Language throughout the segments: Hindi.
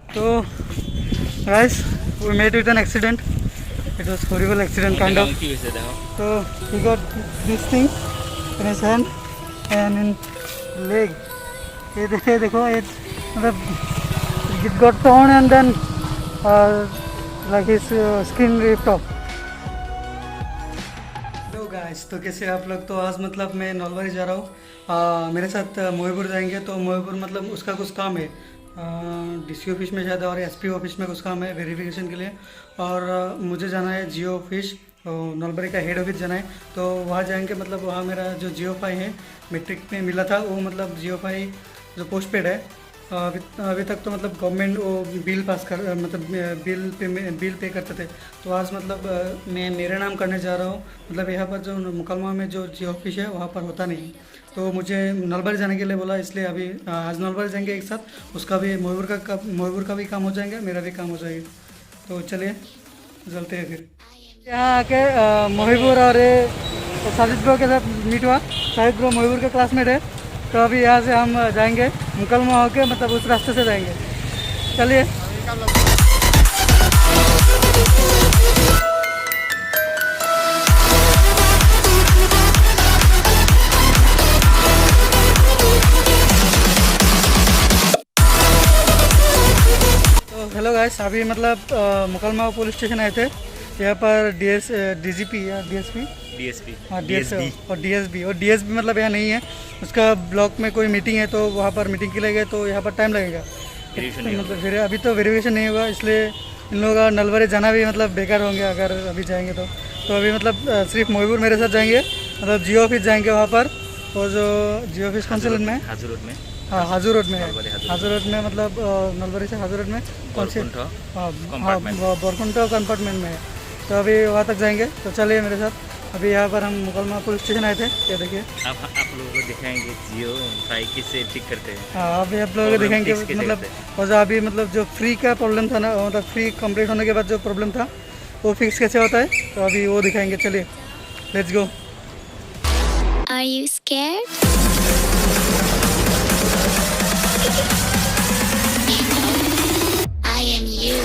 So, guys, we met with an accident. It was horrible accident kind of. So he got this thing in his hand and in leg. ये देखो ये मतलब it got torn and then like his skin ripped off. Hello guys, तो कैसे आप लोग। तो आज मतलब मैं नलबारी जा रहा हूँ। मेरे साथ मोहिपुर जाएंगे। तो मोहिपुर मतलब उसका कुछ काम है, डीसी ऑफिस में शायद और एसपी ऑफिस में कुछ काम है वेरिफिकेशन के लिए। और मुझे जाना है जियो ऑफिस, नलबारी का हेड ऑफिस जाना है। तो वहाँ जाएंगे। मतलब वहाँ मेरा जो जियो फाई है मैट्रिक में मिला था, वो मतलब जियो फाई जो पोस्ट पेड है अभी तक तो मतलब गवर्नमेंट वो बिल पास कर मतलब बिल पे करते थे। तो आज मतलब मैं मेरे नाम करने जा रहा हूँ। मतलब यहाँ पर जो मुकलमा में जो जियो ऑफिस है वहाँ पर होता नहीं, तो मुझे नलबारी जाने के लिए बोला। इसलिए अभी आज नलबारी जाएंगे एक साथ। उसका भी मोहिपुर का भी काम हो जाएगा, मेरा भी काम हो जाएगा। तो चलिए चलते हैं फिर। यहाँ आके मोहिपुर और साजिद ब्रो के साथ मीट हुआ। साजिद ब्रो मोहिपुर के क्लासमेट है। तो अभी यहाँ से हम जाएंगे मुकलमा होके, मतलब उस रास्ते से जाएंगे। चलिए। तो हेलो गाइस, अभी मतलब मुकलमा पुलिस स्टेशन आए थे। यहाँ पर डीजीपी या डीएसपी हाँ डीएसबी और डीएसबी मतलब यहाँ नहीं है। उसका ब्लॉक में कोई मीटिंग है, तो वहाँ पर मीटिंग के लिए गए। तो यहाँ पर टाइम लगेगा। मतलब फिर अभी तो वेरिफिकेशन नहीं होगा, इसलिए इन लोगों का नलबारी जाना भी मतलब बेकार होंगे अगर अभी जाएंगे तो अभी मतलब सिर्फ मोहिपुर मेरे साथ जाएंगे। मतलब जियो ऑफिस जाएंगे वहाँ पर। और जो जियो ऑफिस कौन से रोड में है? हाजू रोड में। हाँ हाजू रोड में है। हाजू रोड में मतलब नलबारी से हाजू रोड में कौन से? हाँ बोरकुंठा कंपार्टमेंट में है। तो अभी वहाँ तक जाएंगे। तो चलिए मेरे साथ। अभी यहाँ पर हम मुकलमा पुलिस स्टेशन आए थे। ये देखिए, आप लोगों को दिखाएंगे जियो फाई किससे ठीक करते हैं। हाँ अभी आप लोगों को दिखाएंगे। मतलब और जो अभी मतलब जो फ्री का प्रॉब्लम था ना, मतलब फ्री कंप्लीट होने के बाद जो प्रॉब्लम था वो फिक्स कैसे होता है, तो अभी वो दिखाएंगे। चलिए let's go. Are you scared? I am you.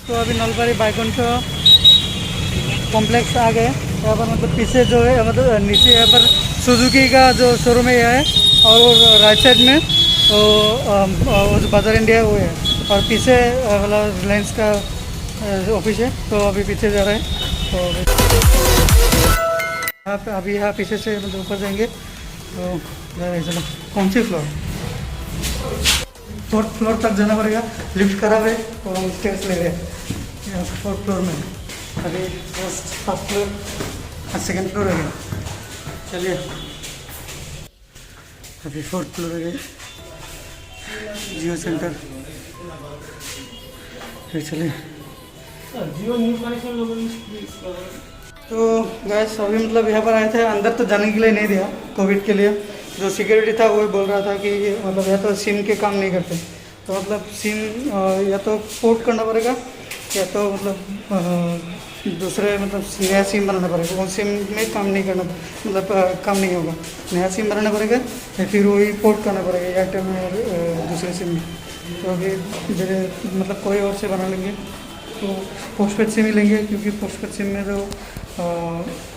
तो अभी नलबारी बैकुंठ कॉम्प्लेक्स आ गए। यहाँ पर मतलब पीछे जो है मतलब नीचे यहाँ पर सुजुकी का जो शोरूम है यहाँ है, और वो राइट साइड में वो जो बाजार इंडिया है वो है, और पीछे वाला रिलायंस का ऑफिस है। तो अभी पीछे जा रहे हैं। तो यहाँ पे अभी यहाँ पीछे से मतलब ऊपर जाएंगे। तो चलो कौन सी फ्लोर? 4th फ्लोर तक जाना पड़ेगा। लिफ्ट खराब है तो हम स्टेयर्स ले रहे हैं। 4th फ्लोर में अभी फर्स्ट फ्लोर और 2nd फ्लोर है। चलिए अभी 4th फ्लोर है जियो सेंटर। फिर चलिए। तो गैस अभी मतलब यहाँ पर आए थे, अंदर तो जाने के लिए नहीं दिया कोविड के लिए। जो सिक्योरिटी था वो बोल रहा था कि मतलब या तो सिम के काम नहीं करते, तो मतलब सिम या तो पोर्ट करना पड़ेगा या तो मतलब दूसरे मतलब नया सिम बनाना पड़ेगा। वो सिम में काम नहीं करना मतलब काम नहीं होगा, नया सिम बनाना पड़ेगा या फिर वही पोर्ट करना पड़ेगा एयरटेल में और दूसरे सिम में। तो अभी मेरे मतलब कोई और से बना लेंगे तो पोस्टपेड सिम ही लेंगे, क्योंकि पोस्टपेड सिम में तो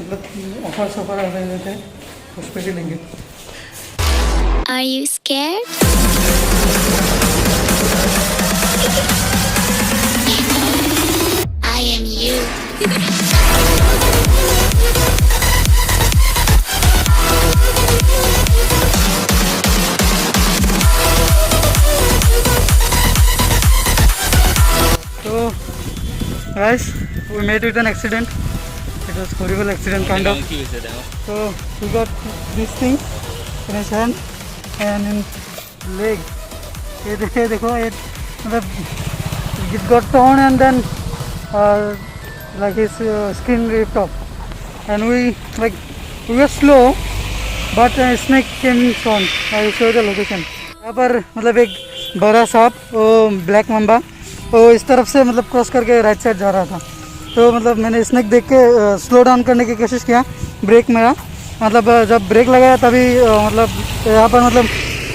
मतलब ऑफर आ रहे थे, पोस्टपेड ही लेंगे। Are you scared? I am you. So guys, we met with an accident. It was horrible accident kind of. So we got this thing in his hand and in leg. ये देखो ये मतलब it got torn and then like his skin ripped off, and we were slow but snake came on. I will show you the location. यहाँ पर मतलब एक बड़ा सांप वो ब्लैक मम्बा वो इस तरफ से मतलब क्रॉस करके राइट साइड जा रहा था, तो मतलब मैंने स्नेक देख के स्लो डाउन करने की कोशिश किया। ब्रेक मेरा मतलब जब ब्रेक लगाया तभी मतलब यहाँ पर मतलब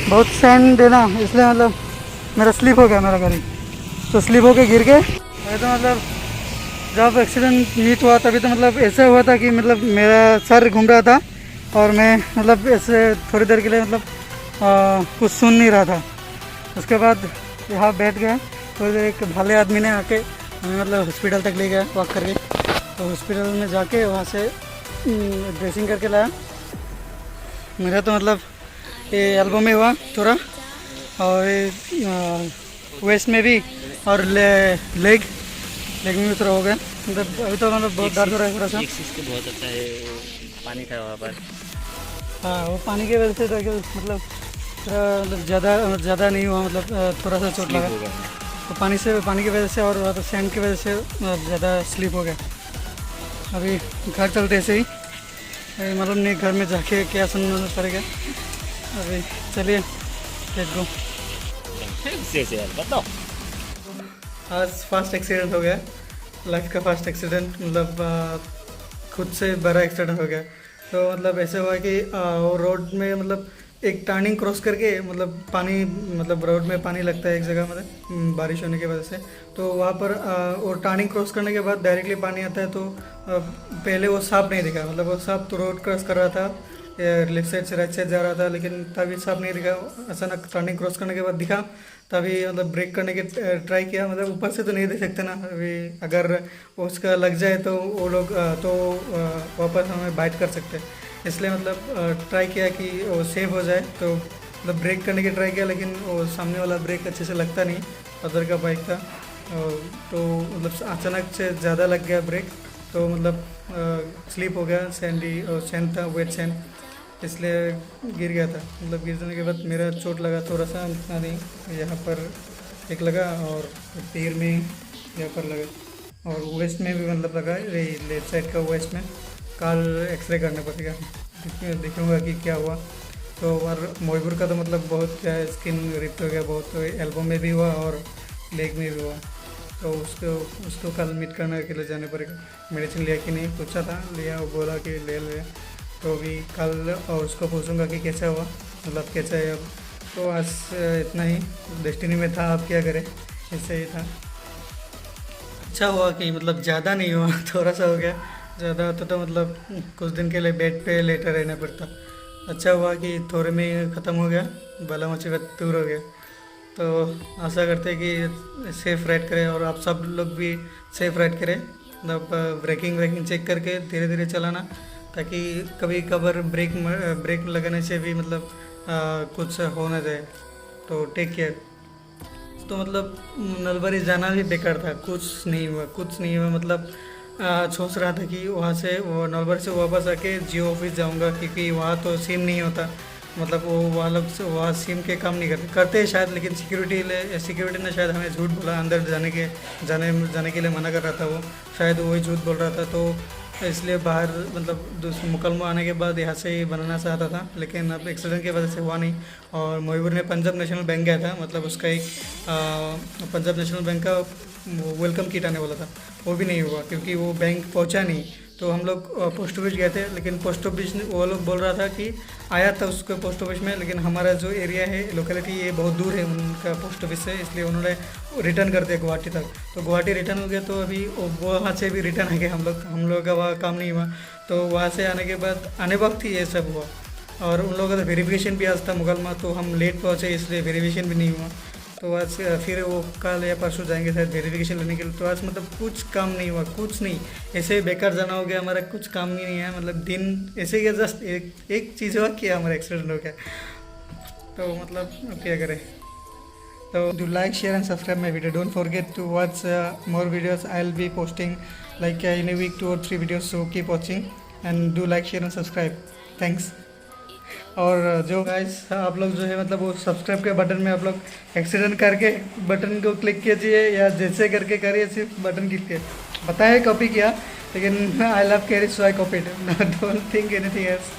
बहुत सैंड है ना, इसलिए मतलब मेरा स्लिप हो गया मेरा गाड़ी, तो स्लिप होके गिर गए। तो मतलब जब एक्सीडेंट मीट हुआ तभी तो मतलब ऐसा हुआ था कि मतलब मेरा सर घूम रहा था और मैं मतलब ऐसे थोड़ी देर के लिए मतलब कुछ सुन नहीं रहा था। उसके बाद यहाँ बैठ गया, थोड़ी देर एक भाले आदमी ने आके हमें मतलब हॉस्पिटल तक ले गया वॉक करके। तो हॉस्पिटल में जाके वहाँ से ड्रेसिंग करके लाया। मेरा तो मतलब ये एल्बो में हुआ थोड़ा और वेस्ट में भी और लेग में भी थोड़ा हो गया। मतलब अभी तो मतलब बहुत दर्द हो रहा है थोड़ा सा। एक चीज़ तो बहुत अच्छा है वो पानी था वहाँ पर। हाँ वो पानी की वजह से तो मतलब थोड़ा मतलब ज़्यादा नहीं हुआ, मतलब थोड़ा सा चोट लगा तो पानी की वजह से और तो सैंड की वजह से ज़्यादा स्लिप हो गया। अभी घर चलते ऐसे ही, मतलब नहीं घर में जाके क्या सुनना पड़ेगा। अभी चलिए लेट्स गो। बताओ। आज फास्ट एक्सीडेंट हो गया, लाइफ का फास्ट एक्सीडेंट, मतलब खुद से बड़ा एक्सीडेंट हो गया। तो मतलब ऐसे हुआ कि वो रोड में मतलब एक टर्निंग क्रॉस करके मतलब पानी मतलब रोड में पानी लगता है एक जगह मतलब बारिश होने की वजह से, तो वहाँ पर वो टर्निंग क्रॉस करने के बाद डायरेक्टली पानी आता है। तो पहले वो सांप नहीं दिखा, मतलब वो सांप तो रोड क्रॉस कर रहा था, लेफ्ट साइड से राइट साइड जा रहा था, लेकिन तभी सांप नहीं दिखा। अचानक टर्निंग क्रॉस करने के बाद दिखा, तभी मतलब ब्रेक करने के ट्राई किया। मतलब ऊपर से तो नहीं देख सकते ना, अभी अगर उसका लग जाए तो वो लोग तो वापस हमें बाइट कर सकते हैं, इसलिए मतलब ट्राई किया कि वो सेव हो जाए। तो मतलब ब्रेक करने की ट्राई किया, लेकिन वो सामने वाला ब्रेक अच्छे से लगता नहीं, अदर का बाइक था। तो मतलब अचानक से ज़्यादा लग गया ब्रेक, तो मतलब स्लिप हो गया। सैंडी और सैंड था, वेट सैंड, इसलिए गिर गया था। मतलब गिरने के बाद मेरा चोट लगा थोड़ा सा, इतना नहीं, यहाँ पर एक लगा और पैर में यहाँ पर लगा और वेस्ट में भी मतलब लगा, लेफ्ट साइड का वेस्ट में। कल एक्सरे करना पड़ेगा, देखूँगा कि क्या हुआ। तो और मोहबूर का तो मतलब बहुत क्या है, स्किन रिप्ट हो गया बहुत, तो एल्बो में भी हुआ और लेग में भी हुआ। तो उसको कल मीट करने के लिए जाने पड़ेगा। मेडिसिन लिया कि नहीं पूछा था, लिया, वो बोला कि ले ले। तो अभी कल और उसको पूछूंगा कि कैसा हुआ, मतलब कैसा है अब। तो आज इतना ही, डेस्टिनी में था, आप क्या करें, ऐसे ही था। अच्छा हुआ कि मतलब ज़्यादा नहीं हुआ, थोड़ा सा हो गया। ज़्यादा होता तो मतलब कुछ दिन के लिए बेड पे लेटा रहना पड़ता। अच्छा हुआ कि थोड़े में ख़त्म हो गया, बाला मुसीबत दूर हो गया। तो आशा करते हैं कि सेफ़ राइड करें और आप सब लोग भी सेफ़ राइड करें। मतलब ब्रेकिंग चेक करके धीरे धीरे चलाना, ताकि कभी कभार ब्रेक लगाने से भी मतलब कुछ हो ना जाए। तो टेक केयर। तो मतलब नलबारी जाना भी बेकार था, कुछ नहीं हुआ। मतलब सोच रहा था कि वहाँ से वो नलबारी से वापस आके जियो ऑफिस जाऊँगा, क्योंकि वहाँ तो सिम नहीं होता। मतलब वो वहाँ सिम के काम नहीं करते हैं शायद, लेकिन सिक्योरिटी ने शायद हमें झूठ बोला, अंदर जाने के लिए मना कर रहा था वो, शायद वही झूठ बोल रहा था। तो इसलिए बाहर मतलब मुकलमा आने के बाद यहाँ से ही बनाना चाहता था, लेकिन अब एक्सीडेंट की वजह से हुआ नहीं। और मोहिबुर ने पंजाब नेशनल बैंक गया था, मतलब उसका एक पंजाब नेशनल बैंक का वेलकम किट आने वाला था, वो भी नहीं हुआ क्योंकि वो बैंक पहुँचा नहीं। तो हम लोग पोस्ट ऑफिस गए थे, लेकिन पोस्ट ऑफिस वो लोग बोल रहा था कि आया था उसके पोस्ट ऑफिस में, लेकिन हमारा जो एरिया है लोकेलिटी ये बहुत दूर है उनका पोस्ट ऑफिस से, इसलिए उन्होंने रिटर्न कर दिया गुवाहाटी तक। तो गुवाहाटी रिटर्न हो गया, तो अभी वो वहाँ से भी रिटर्न आ गए हम लोग का वहाँ काम नहीं हुआ। तो वहाँ से आने के बाद आने वक्त ही ये सब हुआ। और उन लोगों का तो वेरिफिकेशन भी आज था मुगलमा, तो हम लेट पहुँचे इसलिए वेरिफिकेशन भी नहीं हुआ। तो आज फिर वो कल या परसों जाएंगे शायद वेरिफिकेशन लेने के लिए। तो आज मतलब कुछ काम नहीं हुआ, कुछ नहीं, ऐसे ही बेकार जाना हो गया हमारा, कुछ काम ही नहीं है। मतलब दिन ऐसे ही जस्ट एक चीज़ हुआ कि हमारा एक्सीडेंट हो गया। तो मतलब अब क्या करें। So do like, share and subscribe my video. Don't forget to watch more videos. I'll be posting like in a week 2 or 3 videos. So keep watching and do like, share and subscribe. Thanks. और जो गाइस आप लोग जो है मतलब वो सब्सक्राइब के बटन में आप लोग एक्सीडेंट करके बटन को क्लिक कीजिए या जैसे करके करिए, सिर्फ बटन क्लिक कीजिए। पता है कॉपी किया, लेकिन I love carry so I copied, don't think anything else.